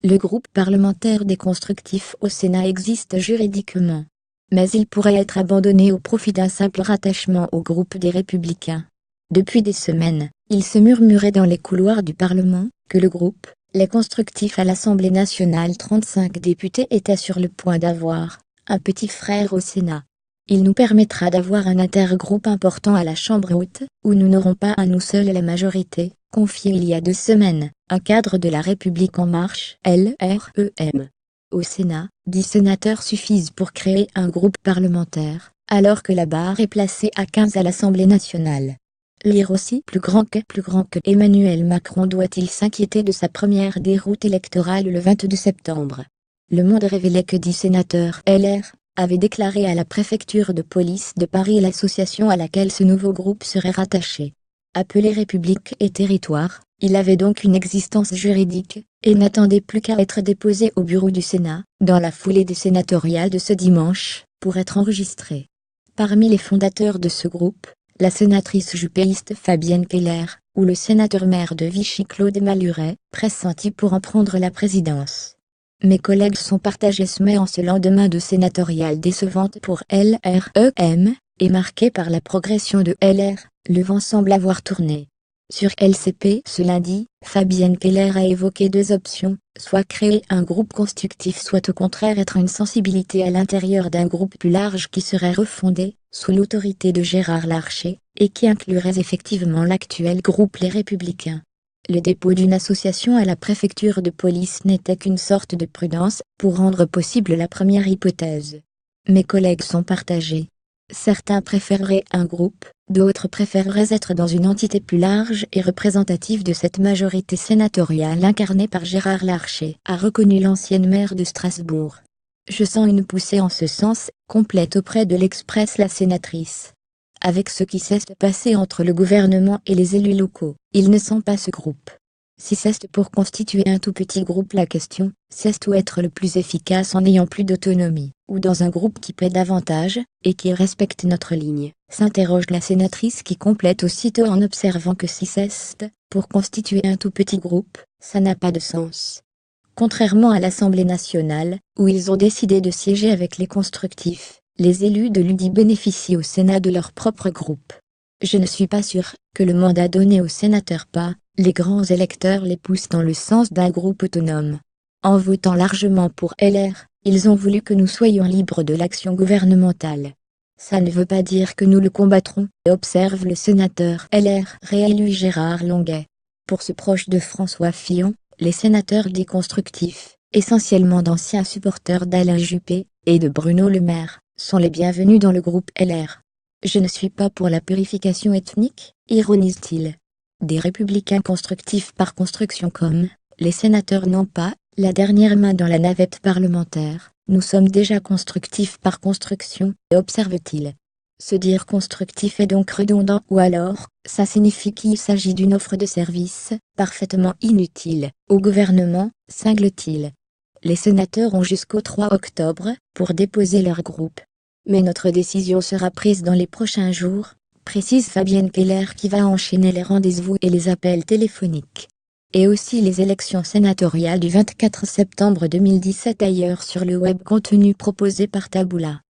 Le groupe parlementaire des constructifs au Sénat existe juridiquement. Mais il pourrait être abandonné au profit d'un simple rattachement au groupe des Républicains. Depuis des semaines, il se murmurait dans les couloirs du Parlement que le groupe, les constructifs à l'Assemblée nationale, 35 députés, était sur le point d'avoir un petit frère au Sénat. Il nous permettra d'avoir un intergroupe important à la Chambre haute, où nous n'aurons pas à nous seuls la majorité, confié il y a 2 semaines, un cadre de la République en marche, LREM. Au Sénat, 10 sénateurs suffisent pour créer un groupe parlementaire, alors que la barre est placée à 15 à l'Assemblée nationale. Lire aussi plus grand que Emmanuel Macron doit-il s'inquiéter de sa première déroute électorale le 22 septembre. Le Monde révélait que 10 sénateurs LR avaient déclaré à la préfecture de police de Paris l'association à laquelle ce nouveau groupe serait rattaché. Appelé République et Territoire, il avait donc une existence juridique, et n'attendait plus qu'à être déposé au bureau du Sénat, dans la foulée des sénatoriales de ce dimanche, pour être enregistré. Parmi les fondateurs de ce groupe, la sénatrice jupéiste Fabienne Keller, ou le sénateur maire de Vichy Claude Maluret, pressenti pour en prendre la présidence. Mes collègues sont partagés en ce lendemain de sénatoriales décevantes pour LREM, et marquées par la progression de LR, le vent semble avoir tourné. Sur LCP ce lundi, Fabienne Keller a évoqué 2 options, soit créer un groupe constructif, soit au contraire être une sensibilité à l'intérieur d'un groupe plus large qui serait refondé, sous l'autorité de Gérard Larcher, et qui inclurait effectivement l'actuel groupe Les Républicains. Le dépôt d'une association à la préfecture de police n'était qu'une sorte de prudence, pour rendre possible la première hypothèse. Mes collègues sont partagés. Certains préféreraient un groupe, d'autres préféreraient être dans une entité plus large et représentative de cette majorité sénatoriale incarnée par Gérard Larcher, a reconnu l'ancienne maire de Strasbourg. Je sens une poussée en ce sens, complète auprès de l'Express la sénatrice. Avec ce qui s'est passé entre le gouvernement et les élus locaux, ils ne sont pas ce groupe. Si c'est pour constituer un tout petit groupe, la question, c'est où être le plus efficace en n'ayant plus d'autonomie, ou dans un groupe qui paie davantage, et qui respecte notre ligne, s'interroge la sénatrice qui complète aussitôt en observant que si c'est pour constituer un tout petit groupe, ça n'a pas de sens. Contrairement à l'Assemblée nationale, où ils ont décidé de siéger avec les constructifs, les élus de l'UDI bénéficient au Sénat de leur propre groupe. Je ne suis pas sûr que le mandat donné aux sénateurs les grands électeurs les poussent dans le sens d'un groupe autonome. En votant largement pour LR, ils ont voulu que nous soyons libres de l'action gouvernementale. Ça ne veut pas dire que nous le combattrons, observe le sénateur LR réélu Gérard Longuet. Pour ce proche de François Fillon, les sénateurs dits constructifs, essentiellement d'anciens supporters d'Alain Juppé et de Bruno Le Maire, sont les bienvenus dans le groupe LR. Je ne suis pas pour la purification ethnique, ironise-t-il. Des républicains constructifs par construction comme les sénateurs n'ont pas la dernière main dans la navette parlementaire, nous sommes déjà constructifs par construction, observe-t-il. Se dire constructif est donc redondant, ou alors, ça signifie qu'il s'agit d'une offre de service parfaitement inutile au gouvernement, cingle-t-il. Les sénateurs ont jusqu'au 3 octobre pour déposer leur groupe. Mais notre décision sera prise dans les prochains jours, précise Fabienne Keller qui va enchaîner les rendez-vous et les appels téléphoniques. Et aussi les élections sénatoriales du 24 septembre 2017 ailleurs sur le web, contenu proposé par Taboula.